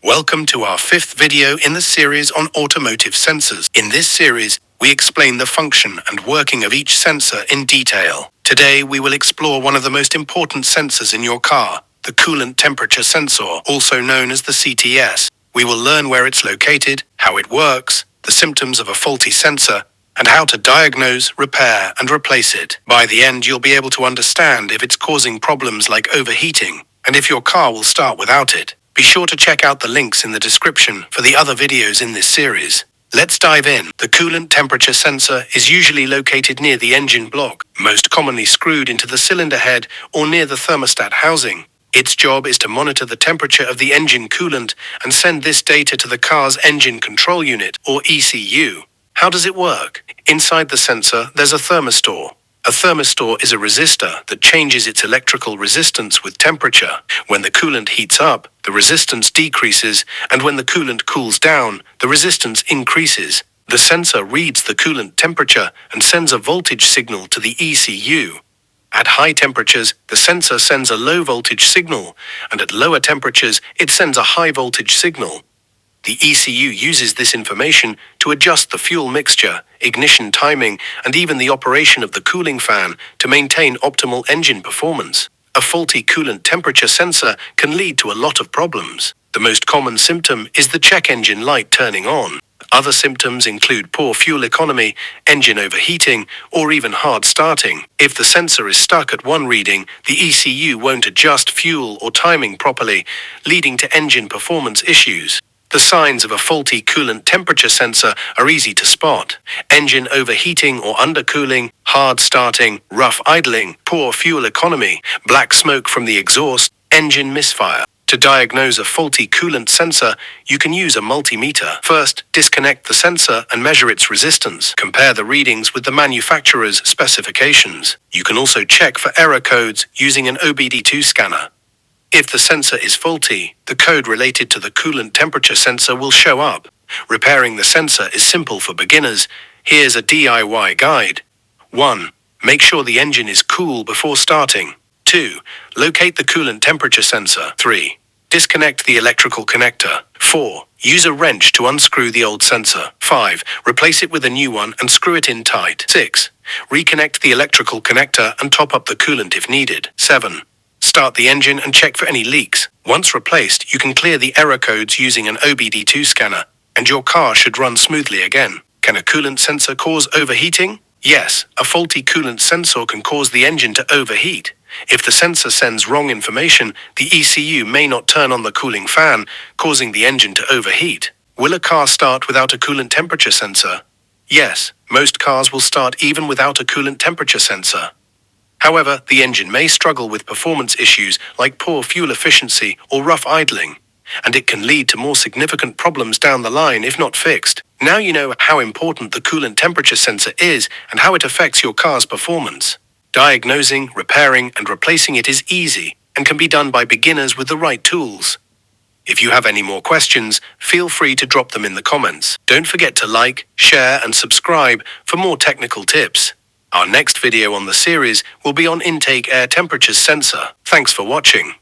Welcome to our 5th video in the series on automotive sensors. In this series, we explain the function and working of each sensor in detail. Today, we will explore one of the most important sensors in your car, the Coolant Temperature Sensor, also known as the CTS. We will learn where it's located, how it works, the symptoms of a faulty sensor, and how to diagnose, repair, and replace it. By the end, you'll be able to understand if it's causing problems like overheating, and if your car will start without it. Be sure to check out the links in the description for the other videos in this series. Let's dive in. The coolant temperature sensor is usually located near the engine block, most commonly screwed into the cylinder head or near the thermostat housing. Its job is to monitor the temperature of the engine coolant and send this data to the car's engine control unit, or ECU. How does it work? Inside the sensor, there's a thermistor. A thermistor is a resistor that changes its electrical resistance with temperature. When the coolant heats up, the resistance decreases, and when the coolant cools down, the resistance increases. The sensor reads the coolant temperature and sends a voltage signal to the ECU. At high temperatures, the sensor sends a low voltage signal, and at lower temperatures, it sends a high voltage signal. The ECU uses this information to adjust the fuel mixture, ignition timing, and even the operation of the cooling fan to maintain optimal engine performance. A faulty coolant temperature sensor can lead to a lot of problems. The most common symptom is the check engine light turning on. Other symptoms include poor fuel economy, engine overheating, or even hard starting. If the sensor is stuck at one reading, the ECU won't adjust fuel or timing properly, leading to engine performance issues. The signs of a faulty coolant temperature sensor are easy to spot: engine overheating or undercooling, hard starting, rough idling, poor fuel economy, black smoke from the exhaust, engine misfire. To diagnose a faulty coolant sensor, you can use a multimeter. First, disconnect the sensor and measure its resistance. Compare the readings with the manufacturer's specifications. You can also check for error codes using an OBD-II scanner. If the sensor is faulty, the code related to the coolant temperature sensor will show up. Repairing the sensor is simple for beginners. Here's a DIY guide. 1. Make sure the engine is cool before starting. 2. Locate the coolant temperature sensor. 3. Disconnect the electrical connector. 4. Use a wrench to unscrew the old sensor. 5. Replace it with a new one and screw it in tight. 6. Reconnect the electrical connector and top up the coolant if needed. 7. Start the engine and check for any leaks. Once replaced, you can clear the error codes using an OBD-II scanner, and your car should run smoothly again. Can a coolant sensor cause overheating? Yes, a faulty coolant sensor can cause the engine to overheat. If the sensor sends wrong information, the ECU may not turn on the cooling fan, causing the engine to overheat. Will a car start without a coolant temperature sensor? Yes, most cars will start even without a coolant temperature sensor. However, the engine may struggle with performance issues like poor fuel efficiency or rough idling, and it can lead to more significant problems down the line if not fixed. Now you know how important the coolant temperature sensor is and how it affects your car's performance. Diagnosing, repairing, and replacing it is easy and can be done by beginners with the right tools. If you have any more questions, feel free to drop them in the comments. Don't forget to like, share, and subscribe for more technical tips. Our next video on the series will be on intake air temperature sensor. Thanks for watching.